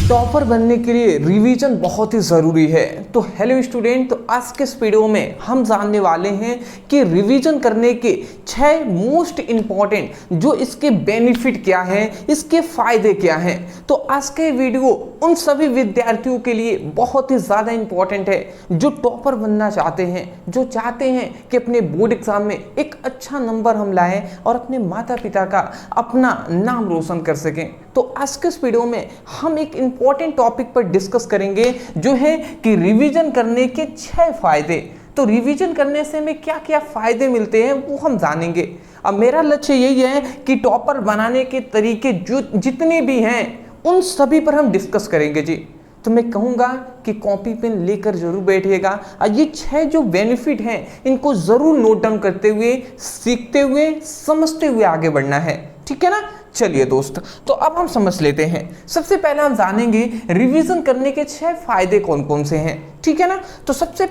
Topper बनने के लिए रिवीजन बहुत ही ज़रूरी है। तो हेलो स्टूडेंट, तो आज के इस वीडियो में हम जानने वाले हैं कि रिवीजन करने के 6 मोस्ट इम्पॉर्टेंट जो इसके बेनिफिट क्या हैं, इसके फ़ायदे क्या हैं। तो आज के वीडियो उन सभी विद्यार्थियों के लिए बहुत ही ज़्यादा इम्पॉर्टेंट है जो टॉपर बनना चाहते हैं, जो चाहते हैं कि अपने बोर्ड एग्ज़ाम में एक अच्छा नंबर हम लाएं और अपने माता पिता का अपना नाम रोशन कर सकें। तो आज के इस वीडियो में हम एक इंपॉर्टेंट टॉपिक पर डिस्कस करेंगे जो है कि रिवीजन करने के 6 फायदे। तो रिवीजन करने से हमें क्या क्या फायदे मिलते हैं वो हम जानेंगे। अब मेरा लक्ष्य यही है कि टॉपर बनाने के तरीके जो जितने भी हैं उन सभी पर हम डिस्कस करेंगे जी। तो मैं कहूँगा कि कॉपी पेन लेकर जरूर बैठिएगा और ये 6 जो बेनिफिट हैं इनको ज़रूर नोट डाउन करते हुए, सीखते हुए, समझते हुए आगे बढ़ना है। ठीक है ना। चलिए दोस्त, तो अब हम समझ लेते हैं। सबसे पहले हम जानेंगे रिवीजन करने के 6 फायदे कौन कौन से हैं। ठीक है ना। तो सबसे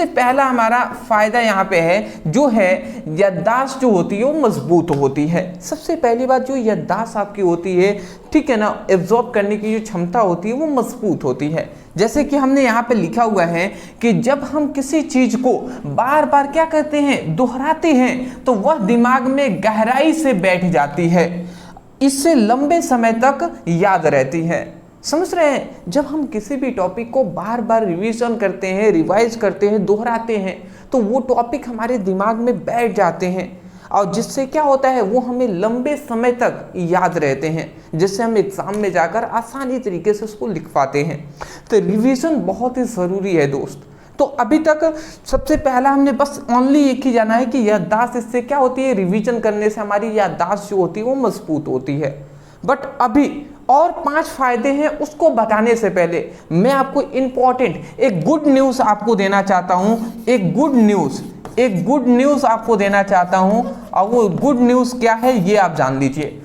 पहला हमारा फायदा यहाँ पे है जो है याददाश्त जो होती है वो मजबूत होती है। सबसे पहली बात, जो याददाश्त आपकी होती है, ठीक है ना, एब्जॉर्ब करने की जो क्षमता होती है वो मजबूत होती है। जैसे कि हमने यहाँ पे लिखा हुआ है कि जब हम किसी चीज को बार बार क्या करते हैं, दोहराते हैं, तो वह दिमाग में गहराई से बैठ जाती है, इससे लंबे समय तक याद रहती है। समझ रहे हैं। जब हम किसी भी टॉपिक को बार बार रिवीजन करते हैं, रिवाइज करते हैं, दोहराते हैं, तो वो टॉपिक हमारे दिमाग में बैठ जाते हैं और जिससे क्या होता है वो हमें लंबे समय तक याद रहते हैं, जिससे हम एग्जाम में जाकर आसानी तरीके से उसको लिख पाते हैं। तो रिवीजन बहुत ही ज़रूरी है दोस्त। तो अभी तक सबसे पहला हमने बस ओनली एक ही जाना है कि याददाश्त इससे क्या होती है, रिवीजन करने से हमारी याददाश्त जो होती है वो मजबूत होती है। बट अभी और 5 फायदे हैं, उसको बताने से पहले मैं आपको इम्पॉर्टेंट एक गुड न्यूज़ आपको देना चाहता हूँ। एक गुड न्यूज़ आपको देना चाहता हूँ और वो गुड न्यूज़ क्या है ये आप जान लीजिए।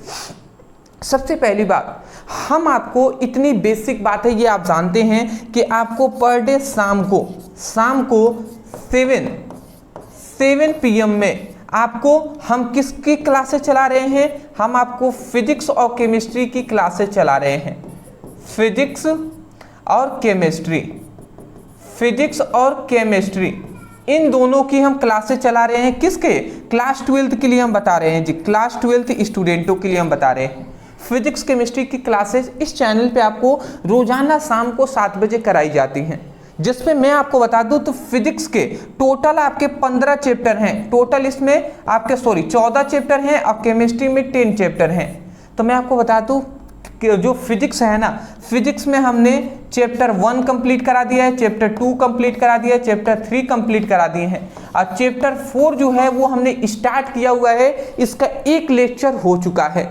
सबसे पहली बात, हम आपको इतनी बेसिक बात है ये आप जानते हैं कि आपको पर डे शाम को 7 PM में आपको हम किसकी क्लासेस चला रहे हैं, हम आपको फिजिक्स और केमिस्ट्री की क्लासेस चला रहे हैं। फिजिक्स और केमिस्ट्री इन दोनों की हम क्लासेस चला रहे हैं। किसके? क्लास 12th के लिए हम बता रहे हैं जी, क्लास 12th स्टूडेंटों के लिए हम बता रहे हैं। फिजिक्स केमिस्ट्री की क्लासेस इस चैनल पे आपको रोजाना शाम को 7 बजे कराई जाती हैं, जिसमें मैं आपको बता दूं तो फिजिक्स के टोटल आपके 15 चैप्टर हैं। टोटल इसमें आपके 14 चैप्टर हैं और केमिस्ट्री में 10 चैप्टर हैं। तो मैं आपको बता दूं कि जो फिजिक्स है ना, फिजिक्स में हमने चैप्टर 1 कंप्लीट करा दिया है, चैप्टर 2 कंप्लीट करा दिया है, चैप्टर 3 कंप्लीट करा दिए हैं और चैप्टर 4 जो है वो हमने स्टार्ट किया हुआ है। इसका एक लेक्चर हो चुका है।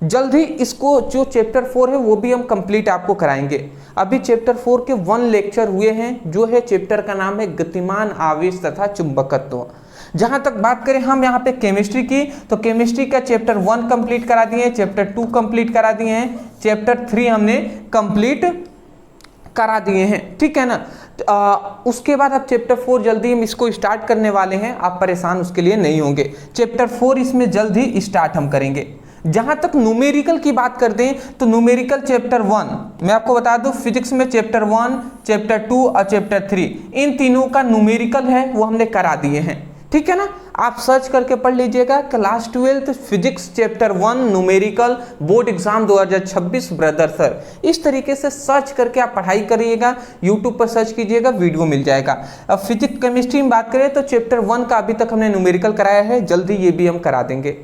जल्द ही इसको जो चैप्टर 4 है वो भी हम कंप्लीट आपको कराएंगे। अभी चैप्टर 4 के 1 लेक्चर हुए हैं, जो है चैप्टर का नाम है गतिमान आवेश तथा चुंबकत्व। जहां तक बात करें हम यहाँ पे केमिस्ट्री की, तो केमिस्ट्री का चैप्टर 1 कंप्लीट करा दिए हैं, चैप्टर 2 कंप्लीट करा दिए हैं, चैप्टर 3 हमने कंप्लीट करा दिए हैं। ठीक है ना। उसके बाद अब चैप्टर 4 जल्दी हम इसको स्टार्ट करने वाले हैं, आप परेशान उसके लिए नहीं होंगे। चैप्टर 4 इसमें जल्द ही स्टार्ट हम करेंगे। जहां तक न्यूमेरिकल की बात करते हैं तो न्यूमेरिकल चैप्टर 1 मैं आपको बता दूं, फिजिक्स में चैप्टर 1, चैप्टर 2 और चैप्टर 3 इन तीनों का न्यूमेरिकल है वो हमने करा दिए हैं। ठीक है ना। आप सर्च करके पढ़ लीजिएगा, class 12th physics chapter 1 numerical board exam 2026 brother sir. इस तरीके से सर्च करके आप पढ़ाई करिएगा, यूट्यूब पर सर्च कीजिएगा, वीडियो मिल जाएगा। अब फिजिक्स केमिस्ट्री में बात करें तो चैप्टर 1 का अभी तक हमने न्यूमेरिकल कराया है, जल्दी ये भी हम करा देंगे।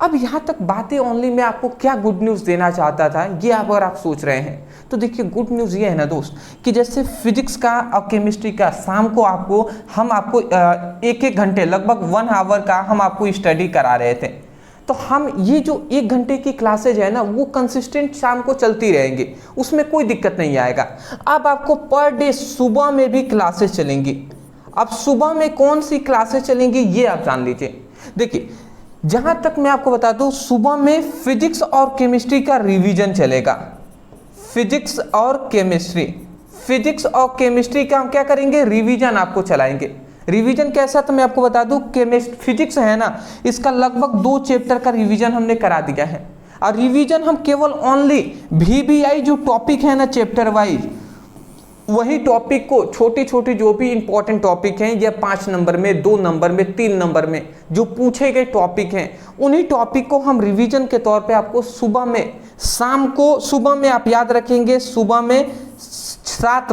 अब यहाँ तक बातें ओनली मैं आपको क्या गुड न्यूज़ देना चाहता था ये अगर आप सोच रहे हैं तो देखिए, गुड न्यूज़ ये है ना दोस्त कि जैसे फिजिक्स का और केमिस्ट्री का शाम को हम आपको 1-1 घंटे लगभग 1 आवर का हम आपको स्टडी करा रहे थे। तो हम ये जो 1 घंटे की क्लासेज है ना वो कंसिस्टेंट शाम को चलती रहेंगी, उसमें कोई दिक्कत नहीं आएगा। अब आपको पर डे सुबह में भी क्लासेस चलेंगी। अब सुबह में कौन सी क्लासेस चलेंगी ये आप जान लीजिए। देखिए, जहां तक मैं आपको बता दूं, सुबह में फिजिक्स और केमिस्ट्री का रिवीजन चलेगा। फिजिक्स और केमिस्ट्री का हम क्या करेंगे, रिवीजन आपको चलाएंगे। रिवीजन कैसा, तो मैं आपको बता दूं फिजिक्स है ना, इसका लगभग 2 चैप्टर का रिवीजन हमने करा दिया है। और रिवीजन हम केवल ओनली VBI जो टॉपिक है ना चैप्टर वाइज, वही टॉपिक को छोटे छोटे जो भी इंपॉर्टेंट टॉपिक हैं या 5 नंबर में, 2 नंबर में, 3 नंबर में जो पूछे गए टॉपिक हैं, उन्हीं टॉपिक को हम रिवीजन के तौर पे आपको सुबह में, शाम को, सुबह में आप याद रखेंगे सुबह में 7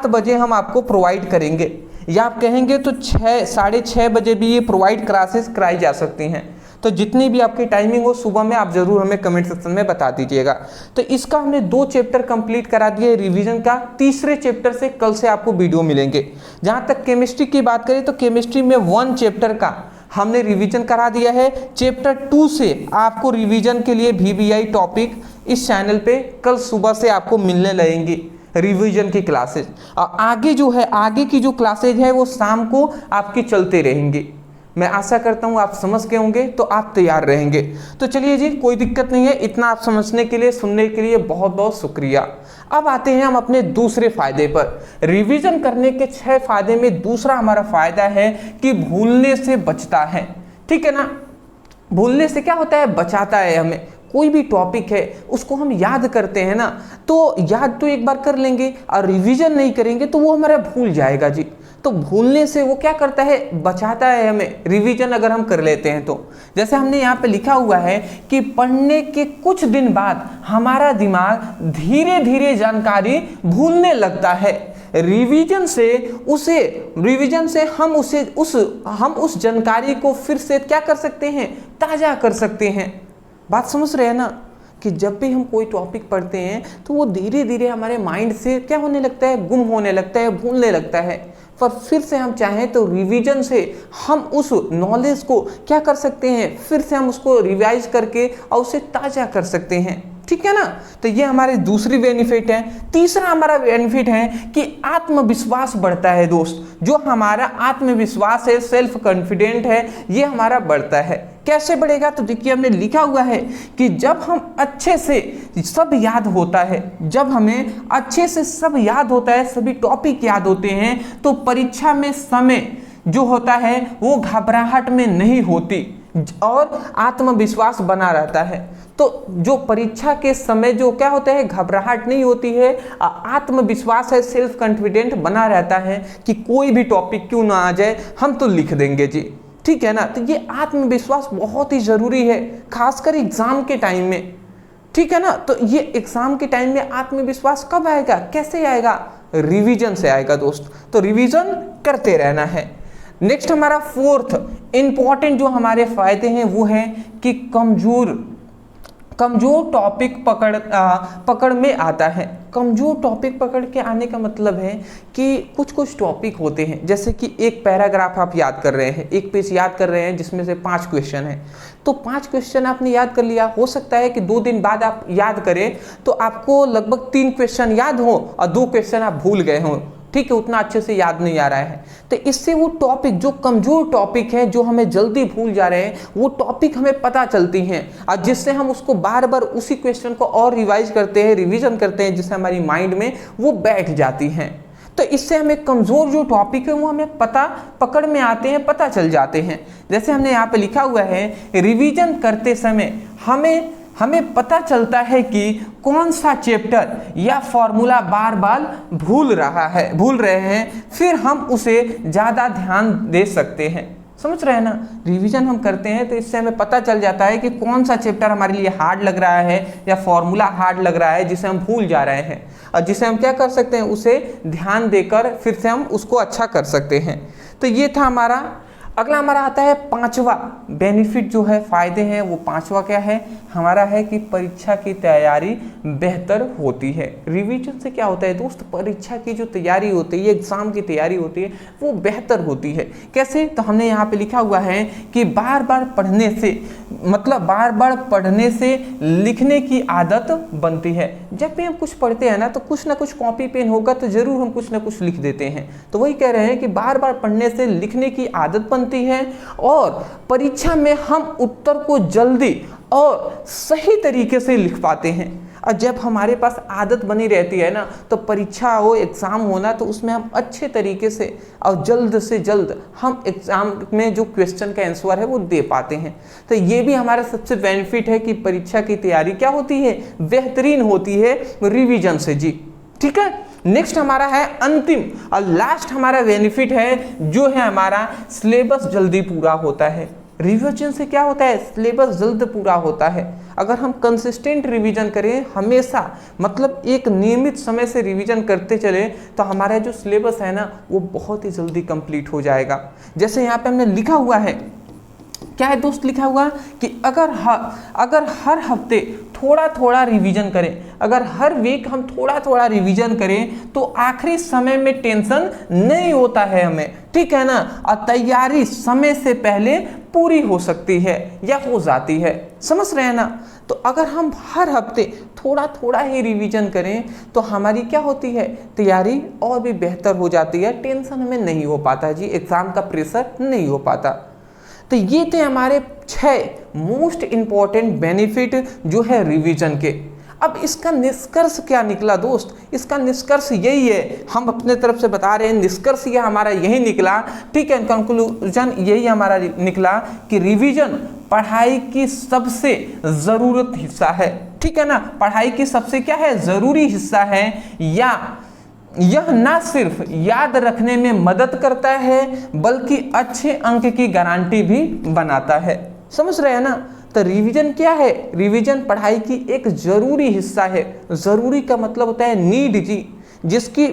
बजे हम आपको प्रोवाइड करेंगे, या आप कहेंगे तो 6-6:30 बजे भी ये प्रोवाइड क्लासेस कराई जा सकती हैं। तो जितनी भी आपकी टाइमिंग हो सुबह में आप जरूर हमें कमेंट सेक्शन में बता दीजिएगा। तो इसका हमने 2 चैप्टर कंप्लीट करा दिए रिवीजन का। तीसरे चैप्टर से कल से आपको वीडियो मिलेंगे। जहाँ तक केमिस्ट्री की बात करें तो केमिस्ट्री में 1 चैप्टर का हमने रिवीजन करा दिया है। चैप्टर 2 से आपको रिवीजन के लिए VBI टॉपिक इस चैनल पे कल सुबह से आपको मिलने लगेंगी, रिवीजन की क्लासेज। और आगे जो है, आगे की जो क्लासेज है वो शाम को आपकी चलते रहेंगी। मैं आशा करता हूँ आप समझ गए होंगे, तो आप तैयार रहेंगे। तो चलिए जी, कोई दिक्कत नहीं है। इतना आप समझने के लिए, सुनने के लिए बहुत बहुत शुक्रिया। अब आते हैं हम अपने दूसरे फायदे पर। रिवीजन करने के 6 फायदे में दूसरा हमारा फायदा है कि भूलने से बचता है। ठीक है ना, भूलने से क्या होता है, बचाता है हमें। कोई भी टॉपिक है उसको हम याद करते हैं ना, तो याद तो एक बार कर लेंगे और रिवीजन नहीं करेंगे तो वो हमारा भूल जाएगा जी। तो भूलने से वो क्या करता है, बचाता है हमें, रिवीजन अगर हम कर लेते हैं तो। जैसे हमने यहाँ पे लिखा हुआ है कि पढ़ने के कुछ दिन बाद हमारा दिमाग धीरे धीरे जानकारी भूलने लगता है। रिवीजन से हम उस जानकारी को फिर से क्या कर सकते हैं, ताज़ा कर सकते हैं। बात समझ रहे हैं ना, कि जब भी हम कोई टॉपिक पढ़ते हैं तो वो धीरे धीरे हमारे माइंड से क्या होने लगता है, गुम होने लगता है, भूलने लगता है। पर फिर से हम चाहें तो रिवीजन से हम उस नॉलेज को क्या कर सकते हैं, फिर से हम उसको रिवाइज करके और उसे ताज़ा कर सकते हैं। ठीक है ना, तो ये हमारे दूसरी बेनिफिट है। तीसरा हमारा बेनिफिट है कि आत्मविश्वास बढ़ता है दोस्त। जो हमारा आत्मविश्वास है, सेल्फ कॉन्फिडेंट है, ये हमारा बढ़ता है। कैसे बढ़ेगा, तो देखिए हमने लिखा हुआ है कि जब हम अच्छे से सब याद होता है, जब हमें अच्छे से सब याद होता है, सभी टॉपिक याद होते हैं, तो परीक्षा में समय जो होता है वो घबराहट में नहीं होती और आत्मविश्वास बना रहता है। तो जो परीक्षा के समय जो क्या होता है, घबराहट नहीं होती है, आत्मविश्वास है, सेल्फ कॉन्फिडेंट बना रहता है कि कोई भी टॉपिक क्यों ना आ जाए हम तो लिख देंगे जी। ठीक है ना, तो ये आत्मविश्वास बहुत ही जरूरी है, खासकर एग्जाम के टाइम में। ठीक है ना, तो ये एग्जाम के टाइम में आत्मविश्वास कब आएगा, कैसे आएगा, रिवीजन से आएगा दोस्त। तो रिवीजन करते रहना है। नेक्स्ट हमारा 4th इंपॉर्टेंट जो फायदे हैं वो है कि कमजोर टॉपिक पकड़ में आता है। कमजोर टॉपिक पकड़ के आने का मतलब है कि कुछ टॉपिक होते हैं, जैसे कि एक पैराग्राफ आप याद कर रहे हैं, एक पेज याद कर रहे हैं जिसमें से 5 क्वेश्चन है। तो 5 क्वेश्चन आपने याद कर लिया, हो सकता है कि 2 दिन बाद आप याद करें तो आपको लगभग 3 क्वेश्चन याद हो और 2 क्वेश्चन आप भूल गए हों। ठीक है, उतना अच्छे से याद नहीं आ रहा है। तो इससे वो टॉपिक जो कमजोर टॉपिक है, जो हमें जल्दी भूल जा रहे हैं, वो टॉपिक हमें पता चलती हैं और जिससे हम उसको बार बार उसी क्वेश्चन को और रिवाइज करते हैं, रिवीजन करते हैं, जिससे हमारी माइंड में वो बैठ जाती हैं। तो इससे हमें कमजोर जो टॉपिक है वो हमें पकड़ में आते हैं, पता चल जाते हैं। जैसे हमने यहाँ पे लिखा हुआ है, रिवीजन करते समय हमें पता चलता है कि कौन सा चैप्टर या फॉर्मूला बार बार भूल रहे हैं, फिर हम उसे ज़्यादा ध्यान दे सकते हैं। समझ रहे हैं ना, रिवीजन हम करते हैं तो इससे हमें पता चल जाता है कि कौन सा चैप्टर हमारे लिए हार्ड लग रहा है या फॉर्मूला हार्ड लग रहा है जिसे हम भूल जा रहे हैं, और जिसे हम क्या कर सकते हैं, उसे ध्यान देकर फिर से हम उसको अच्छा कर सकते हैं। तो ये था हमारा। अगला हमारा आता है 5वां बेनिफिट जो है, फायदे हैं, वो 5वां क्या है हमारा, है कि परीक्षा की तैयारी बेहतर होती है। रिवीजन से क्या होता है दोस्त, परीक्षा की जो तैयारी होती है, एग्जाम की तैयारी होती है, वो बेहतर होती है। कैसे, तो हमने यहाँ पे लिखा हुआ है कि बार बार पढ़ने से लिखने की आदत बनती है। जब भी हम कुछ पढ़ते हैं ना, तो कुछ ना कुछ कॉपी पेन होगा तो जरूर हम कुछ ना कुछ लिख देते हैं। तो वही कह रहे हैं कि बार बार पढ़ने से लिखने की आदत बनती है और परीक्षा में हम उत्तर को जल्दी और सही तरीके से लिख पाते हैं। और जब हमारे पास आदत बनी रहती है ना, तो परीक्षा हो, एग्ज़ाम होना, तो उसमें हम अच्छे तरीके से और जल्द से जल्द हम एग्ज़ाम में जो क्वेश्चन का आंसर है वो दे पाते हैं। तो ये भी हमारा सबसे बेनिफिट है कि परीक्षा की तैयारी क्या होती है, बेहतरीन होती है रिवीजन से जी। ठीक है, नेक्स्ट हमारा है अंतिम और लास्ट हमारा बेनिफिट है जो है हमारा सिलेबस जल्दी पूरा होता है। रिवीजन से क्या होता है, सिलेबस जल्द पूरा होता है। अगर हम कंसिस्टेंट रिवीजन करें, हमेशा मतलब एक नियमित समय से रिवीजन करते चले, तो हमारा जो सिलेबस है ना वो बहुत ही जल्दी कंप्लीट हो जाएगा। जैसे यहाँ पे हमने लिखा हुआ है, क्या है दोस्त लिखा हुआ कि अगर हर हफ्ते थोड़ा थोड़ा रिवीजन करें, अगर हर वीक हम थोड़ा थोड़ा रिवीजन करें, तो आखिरी समय में टेंशन नहीं होता है हमें, ठीक है ना, और तैयारी समय से पहले पूरी हो सकती है या हो जाती है। समझ रहे हैं ना। तो अगर हम हर हफ्ते थोड़ा थोड़ा ही रिवीजन करें तो हमारी क्या होती है, तैयारी और भी बेहतर हो जाती है, टेंशन हमें नहीं हो पाता जी, एग्जाम का प्रेशर नहीं हो पाता। तो ये थे हमारे 6 मोस्ट इंपॉर्टेंट बेनिफिट जो है रिवीजन के। अब इसका निष्कर्ष क्या निकला दोस्त, इसका निष्कर्ष यही है, हम अपने तरफ से बता रहे हैं, निष्कर्ष ये हमारा यही निकला, ठीक है, कंक्लूजन यही हमारा निकला कि रिवीजन पढ़ाई की सबसे ज़रूरत हिस्सा है, ठीक है ना, पढ़ाई की सबसे क्या है, ज़रूरी हिस्सा है, या यह ना सिर्फ याद रखने में मदद करता है बल्कि अच्छे अंक की गारंटी भी बनाता है। समझ रहे हैं ना। तो रिवीजन क्या है, रिवीजन पढ़ाई की एक जरूरी हिस्सा है। जरूरी का मतलब होता है नीड जी, जिसकी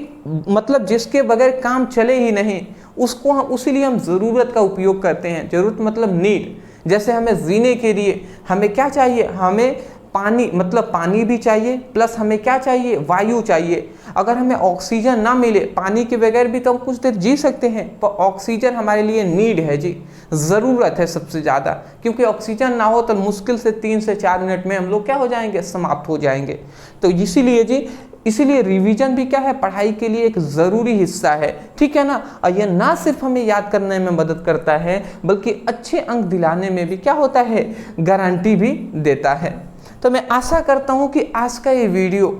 मतलब जिसके बगैर काम चले ही नहीं, उसको हम उसीलिए हम ज़रूरत का उपयोग करते हैं। ज़रूरत मतलब नीड। जैसे हमें जीने के लिए हमें क्या चाहिए, हमें पानी, मतलब पानी भी चाहिए, प्लस हमें क्या चाहिए, वायु चाहिए। अगर हमें ऑक्सीजन ना मिले, पानी के बगैर भी तो हम कुछ देर जी सकते हैं, पर ऑक्सीजन हमारे लिए नीड है जी, ज़रूरत है सबसे ज़्यादा, क्योंकि ऑक्सीजन ना हो तो मुश्किल से 3 से 4 मिनट में हम लोग क्या हो जाएंगे, समाप्त हो जाएंगे। तो इसीलिए जी, इसीलिए रिवीजन भी क्या है, पढ़ाई के लिए एक ज़रूरी हिस्सा है, ठीक है ना। और यह ना सिर्फ हमें याद करने में मदद करता है बल्कि अच्छे अंक दिलाने में भी क्या होता है, गारंटी भी देता है। तो मैं आशा करता हूं कि आज का ये वीडियो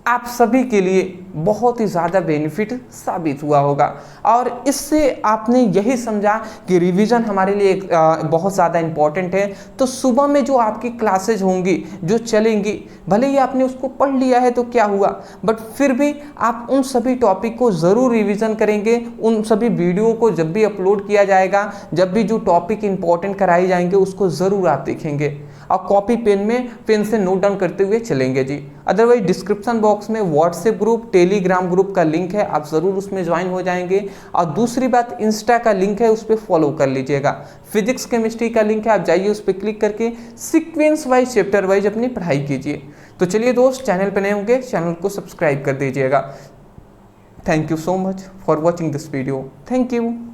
आप सभी के लिए बहुत ही ज़्यादा बेनिफिट साबित हुआ होगा, और इससे आपने यही समझा कि रिवीजन हमारे लिए बहुत ज़्यादा इम्पॉर्टेंट है। तो सुबह में जो आपकी क्लासेज होंगी, जो चलेंगी, भले ही आपने उसको पढ़ लिया है तो क्या हुआ, बट फिर भी आप उन सभी टॉपिक को ज़रूर रिवीजन करेंगे। उन सभी वीडियो को जब भी अपलोड किया जाएगा, जब भी जो टॉपिक इंपॉर्टेंट कराए जाएंगे, उसको ज़रूर आप देखेंगे और कॉपी पेन से नोट डाउन करते हुए चलेंगे जी। अदरवाइज डिस्क्रिप्शन बॉक्स में व्हाट्सएप ग्रुप, टेलीग्राम ग्रुप का लिंक है, आप ज़रूर उसमें ज्वाइन हो जाएंगे। और दूसरी बात, इंस्टा का लिंक है, उस पर फॉलो कर लीजिएगा। फिजिक्स केमिस्ट्री का लिंक है, आप जाइए उस पर क्लिक करके सीक्वेंस वाइज, चैप्टर वाइज अपनी पढ़ाई कीजिए। तो चलिए दोस्त, चैनल पर नए होंगे, चैनल को सब्सक्राइब कर दीजिएगा। Thank you so much for watching this video. Thank you.